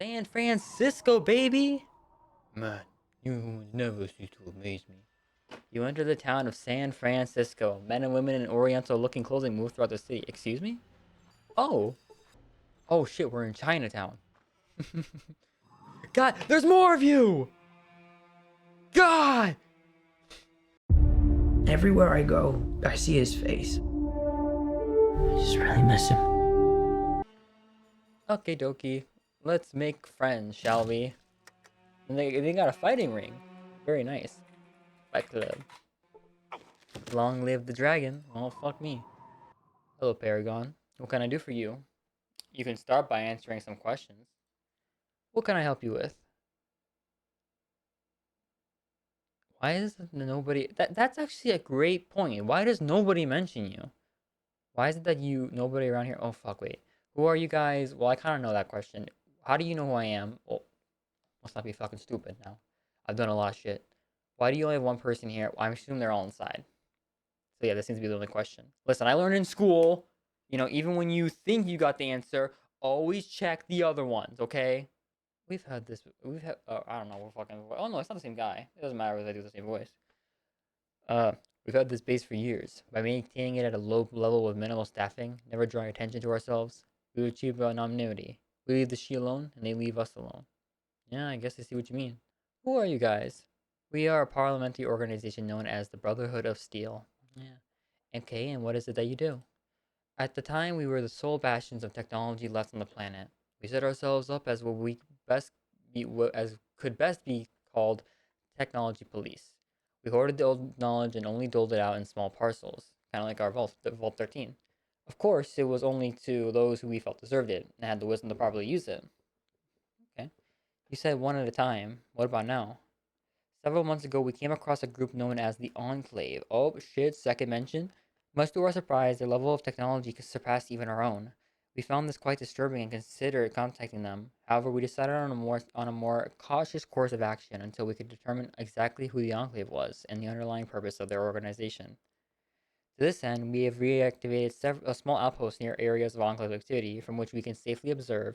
San Francisco, baby! Man, you never cease to amaze me. You enter the town of San Francisco. Men and women in oriental looking clothing move throughout the city. Excuse me? Oh. Oh shit, we're in Chinatown. God, there's more of you! God! Everywhere I go, I see his face. I just really miss him. Okay, dokie. Let's make friends, shall we? And they got a fighting ring. Very nice. Fight club. Long live the dragon. Oh, fuck me. Hello, Paragon. What can I do for you? You can start by answering some questions. What can I help you with? Why is nobody... That's actually a great point. Why does nobody mention you? Why is it that nobody around here... Oh, fuck, wait. Who are you guys? Well, I kind of know that question. How do you know who I am? Well, must not be fucking stupid now. I've done a lot of shit. Why do you only have one person here? I assume they're all inside. So yeah, this seems to be the only question. Listen, I learned in school, even when you think you got the answer, always check the other ones, okay? I don't know, we're fucking, oh no, it's not the same guy. It doesn't matter if I do the same voice. Uh, we've had this base for years. By maintaining it at a low level with minimal staffing, never drawing attention to ourselves, we achieve anonymity. We leave the she alone, and they leave us alone. Yeah, I guess I see what you mean. Who are you guys? We are a parliamentary organization known as the Brotherhood of Steel. Yeah. Okay, and what is it that you do? At the time, we were the sole bastions of technology left on the planet. We set ourselves up as what we best be, as could best be called technology police. We hoarded the old knowledge and only doled it out in small parcels, kind of like our Vault 13. Of course, it was only to those who we felt deserved it and had the wisdom to properly use it. Okay. You said one at a time. What about now? Several months ago, we came across a group known as the Enclave. Oh shit, second mention. Much to our surprise, their level of technology surpassed even our own. We found this quite disturbing and considered contacting them. However, we decided on a more cautious course of action until we could determine exactly who the Enclave was and the underlying purpose of their organization. To this end, we have reactivated a small outpost near areas of Enclave activity from which we can safely observe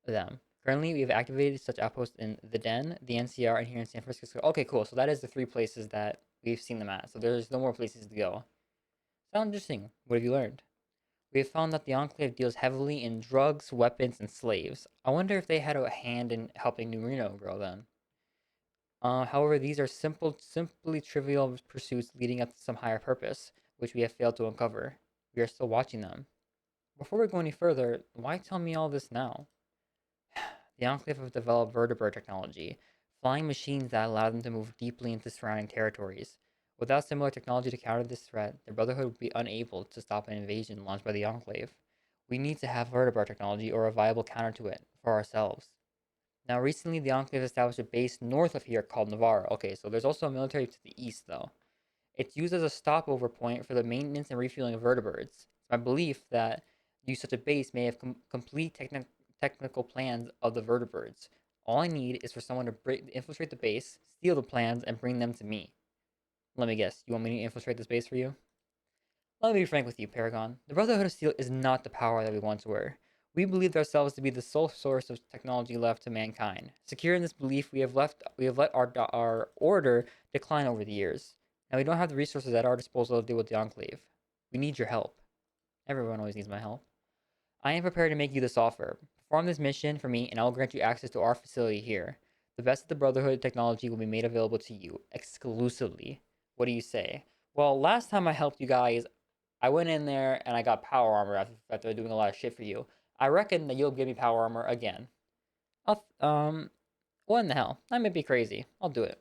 them. Currently, we have activated such outposts in the Den, the NCR, and here in San Francisco. Okay, cool. So that is the three places that we've seen them at. So there's no more places to go. Sounds interesting. What have you learned? We have found that the Enclave deals heavily in drugs, weapons, and slaves. I wonder if they had a hand in helping Neutrino grow then. However, these are simply trivial pursuits leading up to some higher purpose, which we have failed to uncover. We are still watching them. Before we go any further, why tell me all this now? The Enclave have developed vertebrate technology, flying machines that allow them to move deeply into surrounding territories. Without similar technology to counter this threat, the Brotherhood would be unable to stop an invasion launched by the Enclave. We need to have vertebrate technology or a viable counter to it for ourselves. Now, recently, the Enclave established a base north of here called Navarro. Okay, so there's also a military to the east, though. It's used as a stopover point for the maintenance and refueling of vertebrates. It's my belief that use such a base may have complete technical plans of the vertebrates. All I need is for someone to infiltrate the base, steal the plans, and bring them to me. Let me guess, you want me to infiltrate this base for you? Let me be frank with you, Paragon. The Brotherhood of Steel is not the power that we once were. We believed ourselves to be the sole source of technology left to mankind. Secure in this belief, we have let our order decline over the years. Now we don't have the resources at our disposal to deal with the Enclave. We need your help. Everyone always needs my help. I am prepared to make you this offer. Perform this mission for me, and I will grant you access to our facility here. The best of the Brotherhood technology will be made available to you exclusively. What do you say? Well, last time I helped you guys, I went in there and I got power armor after doing a lot of shit for you. I reckon that you'll give me power armor again. What in the hell? I may be crazy. I'll do it.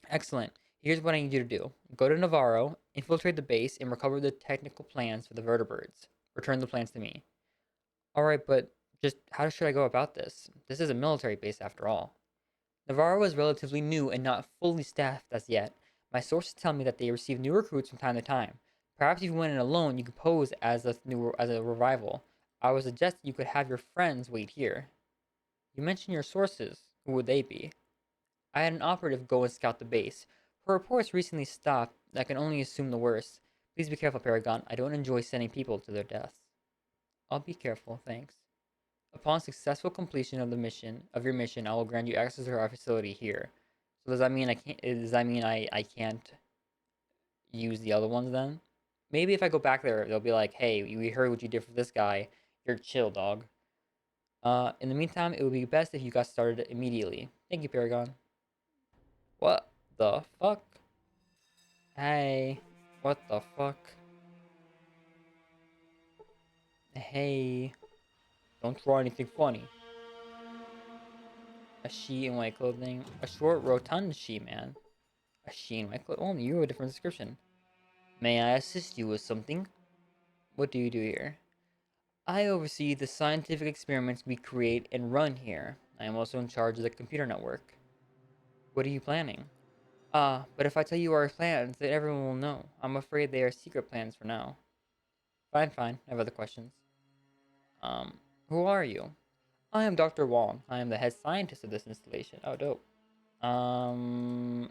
Excellent. Here's what I need you to do. Go to Navarro, infiltrate the base, and recover the technical plans for the vertebrates. Return the plans to me. Alright, but just how should I go about this? This is a military base after all. Navarro is relatively new and not fully staffed as yet. My sources tell me that they receive new recruits from time to time. Perhaps if you went in alone, you could pose as a revival. I would suggest you could have your friends wait here. You mentioned your sources. Who would they be? I had an operative go and scout the base. Her reports recently stopped. I can only assume the worst. Please be careful, Paragon. I don't enjoy sending people to their deaths. I'll be careful, thanks. Upon successful completion of your mission, I will grant you access to our facility here. So does that mean I can't? Does that mean I can't use the other ones then? Maybe if I go back there, they'll be like, "Hey, we heard what you did for this guy. You're chill, dog." In the meantime, it would be best if you got started immediately. Thank you, Paragon. What the fuck? Hey, what the fuck? Hey, don't draw anything funny. A she in white clothing. A short, rotund she man. A she in white clothing. Oh, you have a different description. May I assist you with something? What do you do here? I oversee the scientific experiments we create and run here. I am also in charge of the computer network. What are you planning? But if I tell you our plans, then everyone will know. I'm afraid they are secret plans for now. Fine, fine. I have other questions. Who are you? I am Dr. Wong. I am the head scientist of this installation. Oh, dope. Um,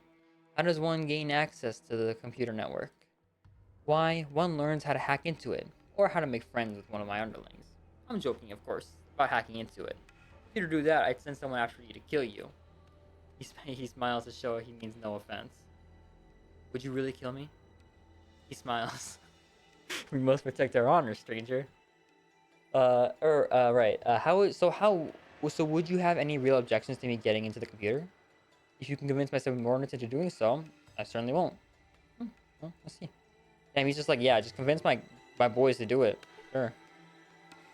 how does one gain access to the computer network? Why, one learns how to hack into it, or how to make friends with one of my underlings. I'm joking, of course, about hacking into it. If you to do that, I'd send someone after you to kill you. He smiles to show he means no offense. Would you really kill me? He smiles. We must protect our honor, stranger. Right. So would you have any real objections to me getting into the computer? If you can convince my subordinates into doing so, I certainly won't. Well, let's see. Damn, he's just like, yeah, just convince my boys to do it. Sure.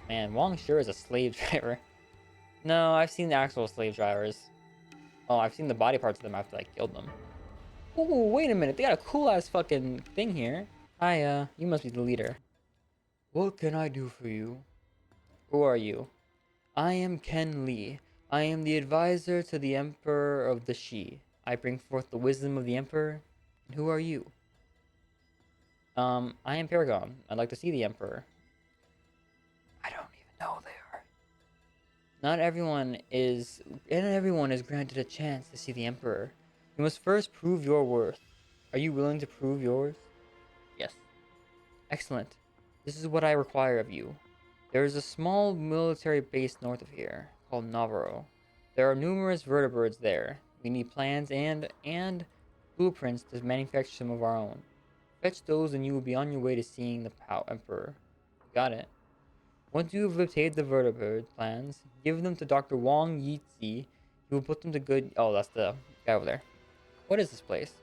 Man, Wong sure is a slave driver. No, I've seen the actual slave drivers. Oh, I've seen the body parts of them after I killed them. Ooh, wait a minute. They got a cool ass fucking thing here. Hi, you must be the leader. What can I do for you? Who are you? I am Ken Lee. I am the advisor to the Emperor of the Shi. I bring forth the wisdom of the Emperor. And who are you? I am Paragon. I'd like to see the Emperor. I don't even know they are. Not everyone is granted a chance to see the Emperor. You must first prove your worth. Are you willing to prove yours? Yes. Excellent. This is what I require of you. There is a small military base north of here, called Navarro. There are numerous vertebrates there. We need plans and blueprints to manufacture some of our own. Fetch those and you will be on your way to seeing the Emperor. Got it. Once you have obtained the vertebrate plans, give them to Dr. Wong Yitzi. He will put them to good. Oh, that's the guy over there. What is this place?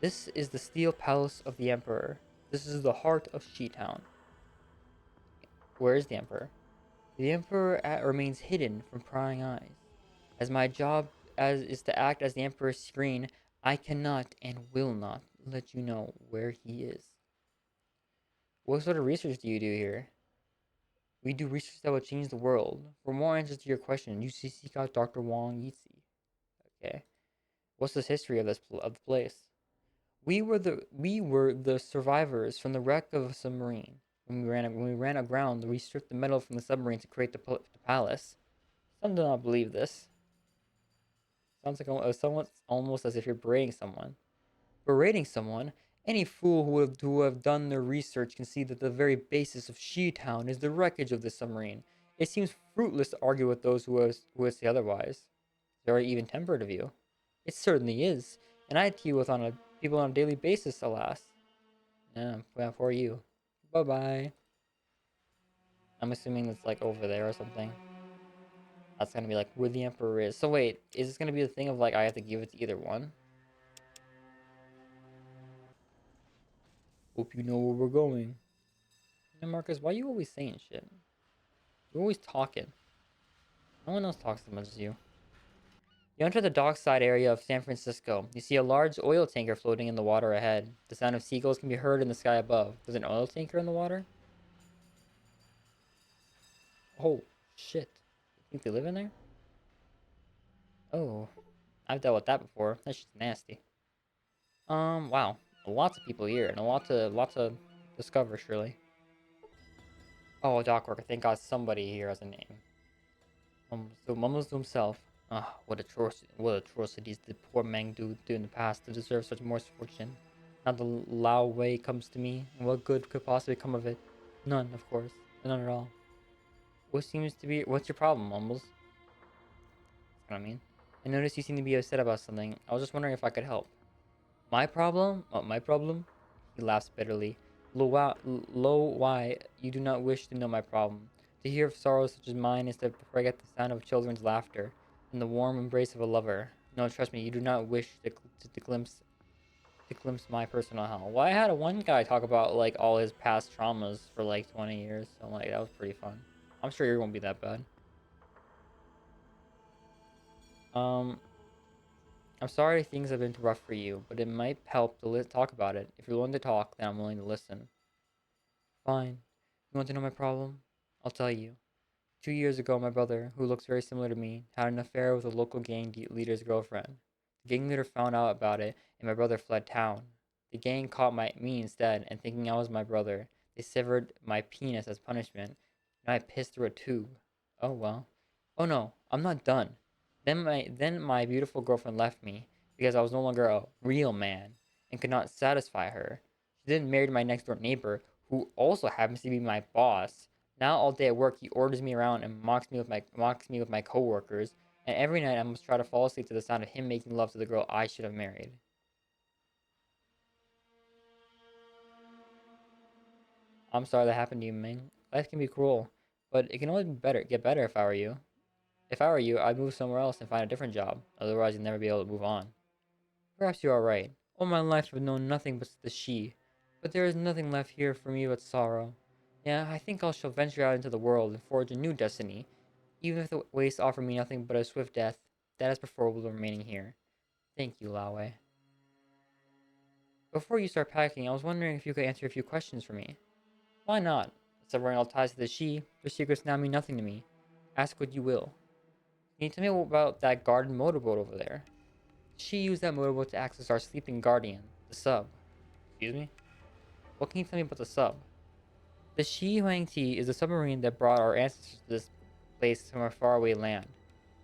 This is the Steel Palace of the Emperor. This is the heart of She-Town. Where is the Emperor? The Emperor remains hidden from prying eyes. As my job as is to act as the Emperor's screen, I cannot and will not let you know where he is. What sort of research do you do here? We do research that will change the world. For more answers to your question, you should seek out Dr. Wong Yitzi. Okay. What's the history of the place? We were the survivors from the wreck of a submarine. When we ran aground, we stripped the metal from the submarine to create the palace. Some do not believe this. Sounds like somewhat almost as if you're berating someone. Berating someone? Any fool who have done their research can see that the very basis of She-Town is the wreckage of the submarine. It seems fruitless to argue with those who would say otherwise. Very even-tempered of you. It certainly is, and I deal with people on a daily basis, alas. Yeah, well, for you. Bye-bye. I'm assuming it's like over there or something. That's gonna be like where the Emperor is. So wait, is this gonna be the thing of like I have to give it to either one? Hope you know where we're going. You know, Marcus, why you always saying shit? You're always talking. No one else talks as much as you. You enter the dockside area of San Francisco. You see a large oil tanker floating in the water ahead. The sound of seagulls can be heard in the sky above. There's an oil tanker in the water? Oh, shit. You think they live in there? Oh, I've dealt with that before. That's just nasty. Wow. Lots of people here and a lot to discover, surely. Oh, Dockwork, I thank God somebody here has a name. So mumbles to himself, ah, what atrocities did poor Mang do in the past to deserve such misfortune? Now the Lao Wei comes to me, and what good could possibly come of it? None, of course. None at all. What's your problem, Mumbles? That's what I mean. I noticed you seem to be upset about something. I was just wondering if I could help. My problem? My problem? He laughs bitterly. Why you do not wish to know my problem. To hear of sorrow such as mine is to forget the sound of children's laughter and the warm embrace of a lover. No, trust me, you do not wish to glimpse my personal hell. Well, I had one guy talk about like all his past traumas for like 20 years, so like that was pretty fun. I'm sure yours won't be that bad. Um, I'm sorry things have been rough for you, but it might help to talk about it. If you're willing to talk, then I'm willing to listen. Fine. You want to know my problem? I'll tell you. 2 years ago, my brother, who looks very similar to me, had an affair with a local gang leader's girlfriend. The gang leader found out about it, and my brother fled town. The gang caught me instead, and thinking I was my brother, they severed my penis as punishment, and I pissed through a tube. Oh well. Oh no, I'm not done. Then my beautiful girlfriend left me because I was no longer a real man and could not satisfy her. She then married my next door neighbor, who also happens to be my boss. Now all day at work, he orders me around and mocks me with my coworkers, and every night I must try to fall asleep to the sound of him making love to the girl I should have married. I'm sorry that happened to you, Ming. Life can be cruel, but it can only get better if I were you. If I were you, I'd move somewhere else and find a different job. Otherwise, you'd never be able to move on. Perhaps you are right. All my life I've known nothing but the she, but there is nothing left here for me but sorrow. Yeah, I think I shall venture out into the world and forge a new destiny. Even if the wastes offer me nothing but a swift death, that is preferable to remaining here. Thank you, Laowei. Before you start packing, I was wondering if you could answer a few questions for me. Why not? Severing all ties to the she, their secrets now mean nothing to me. Ask what you will. Can you tell me about that garden motorboat over there? She used that motorboat to access our sleeping guardian, the sub. Excuse me? What can you tell me about the sub? The Shi Huang Ti is a submarine that brought our ancestors to this place from a faraway land.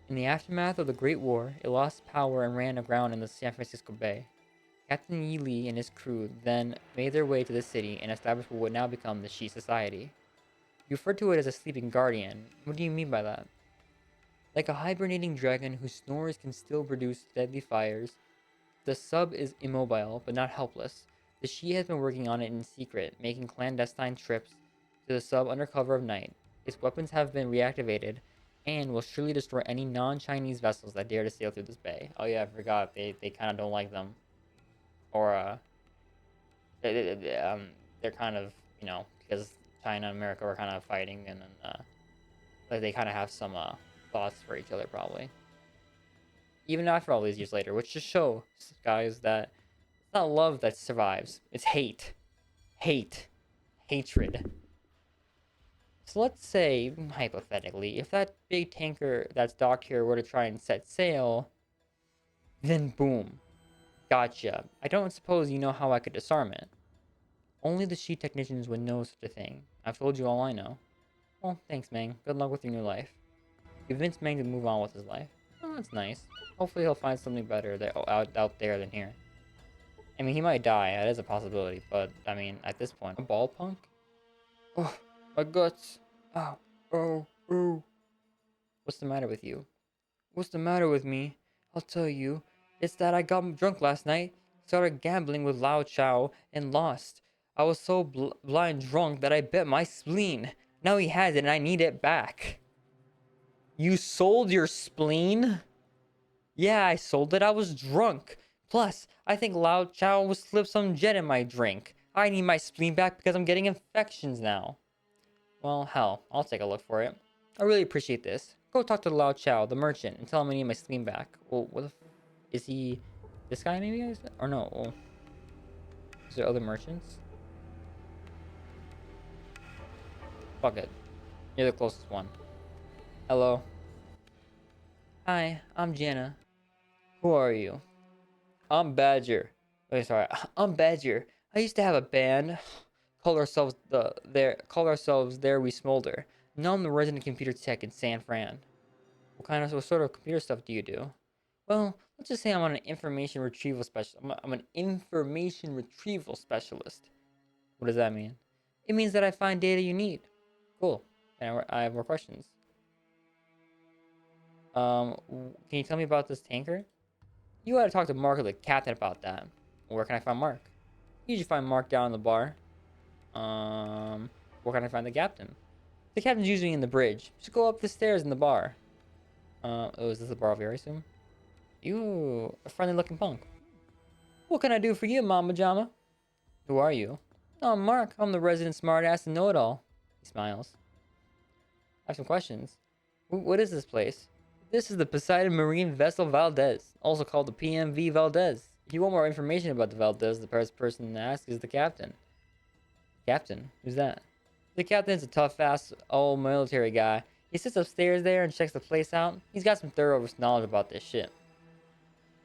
In the aftermath of the Great War, it lost power and ran aground in the San Francisco Bay. Captain Yi Li and his crew then made their way to the city and established what would now become the Shi Society. You refer to it as a sleeping guardian. What do you mean by that? Like a hibernating dragon whose snores can still produce deadly fires, the sub is immobile but not helpless. The Shi has been working on it in secret, making clandestine trips to the sub under cover of night. Its weapons have been reactivated and will surely destroy any non-Chinese vessels that dare to sail through this bay. Oh yeah, I forgot. They kind of don't like them. Or they're kind of, because China and America were kind of fighting, and then like they kind of have some thoughts for each other probably. Even after all these years later, which just shows, guys, that it's not love that survives. It's hate. Hate. Hatred. So let's say, hypothetically, if that big tanker that's docked here were to try and set sail, then boom. Gotcha. I don't suppose you know how I could disarm it. Only the sheet technicians would know such a thing. I've told you all I know. Well, thanks, Mang. Good luck with your new life. You convinced Mang to move on with his life. Oh, that's nice. Hopefully he'll find something better out there than here. I mean, he might die. That is a possibility. But, I mean, at this point, a ball punk? Oh, my guts. Ow. Oh, oh. What's the matter with you? What's the matter with me? I'll tell you. It's that I got drunk last night, started gambling with Lao Chow, and lost. I was so blind drunk that I bet my spleen. Now he has it and I need it back. You sold your spleen? Yeah, I sold it. I was drunk. Plus, I think Lao Chow will slip some jet in my drink. I need my spleen back because I'm getting infections now. Well, hell, I'll take a look for it. I really appreciate this. Go talk to Lao Chow, the merchant, and tell him I need my spleen back. Well, is he this guy maybe? Or no? Well, is there other merchants? Fuck it. You're the closest one. Hello. Hi, I'm Jana. Who are you? I'm Badger. Wait, sorry. I'm Badger. I used to have a band. Call ourselves There We Smolder. Now I'm the resident computer tech in San Fran. What sort of computer stuff do you do? Well, let's just say I'm an information retrieval specialist. I'm an information retrieval specialist. What does that mean? It means that I find data you need. Cool. And I have more questions. Can you tell me about this tanker? You gotta talk to Mark or the captain about that. Where can I find Mark? You usually find Mark down in the bar. Um, where can I find the captain? The captain's usually in the bridge. Just go up the stairs in the bar. Oh, is this the bar over here, I assume? You, a friendly looking punk. What can I do for you, Mama Jama? Who are you? Oh, I'm Mark. I'm the resident smartass and know-it-all. He smiles. I have some questions. What is this place? This is the Poseidon Marine Vessel Valdez, also called the PMV Valdez. If you want more information about the Valdez, the best person to ask is the captain. Captain? Who's that? The captain's a tough-ass old military guy. He sits upstairs there and checks the place out. He's got some thorough knowledge about this shit.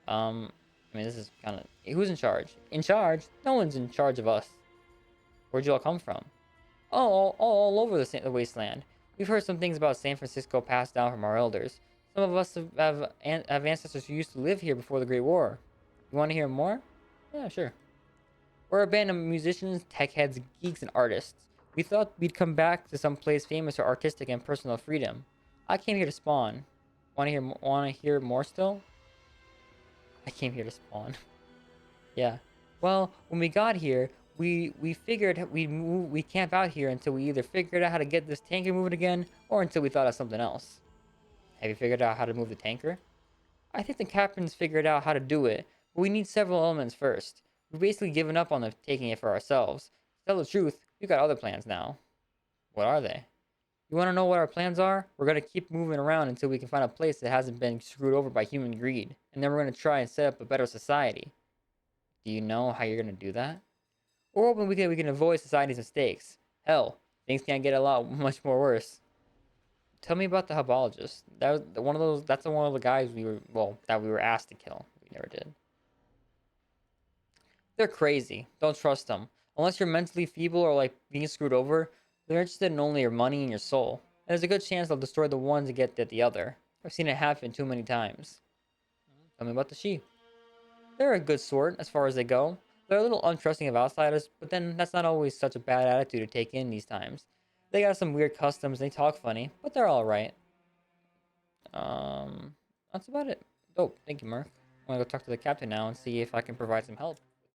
I mean, this is kind of... Who's in charge? In charge? No one's in charge of us. Where'd you all come from? Oh, all over the wasteland. We've heard some things about San Francisco passed down from our elders. Some of us have ancestors who used to live here before the Great War. You want to hear more? Yeah, sure. We're a band of musicians, tech heads, geeks, and artists. We thought we'd come back to some place famous for artistic and personal freedom. I came here to spawn. Want to hear more still? I came here to spawn. Yeah. Well, when we got here, we figured we camp out here until we either figured out how to get this tanker moving again, or until we thought of something else. Have you figured out how to move the tanker? I think the captain's figured out how to do it, but we need several elements first. We've basically given up on taking it for ourselves. To tell the truth, we've got other plans now. What are they? You want to know what our plans are? We're going to keep moving around until we can find a place that hasn't been screwed over by human greed, and then we're going to try and set up a better society. Do you know how you're going to do that? We're hoping we can avoid society's mistakes. Hell, things can't get a lot much more worse. Tell me about the Hubologist. That was one of those. That's one of the guys that we were asked to kill. We never did. They're crazy. Don't trust them. Unless you're mentally feeble or like being screwed over, they're interested in only your money and your soul. And there's a good chance they'll destroy the one to get at the other. I've seen it happen too many times. Tell me about the sheep. They're a good sort as far as they go. They're a little untrusting of outsiders, but then that's not always such a bad attitude to take in these times. They got some weird customs, they talk funny, but they're alright. That's about it. Dope, thank you, Mark. I'm gonna go talk to the captain now and see if I can provide some help.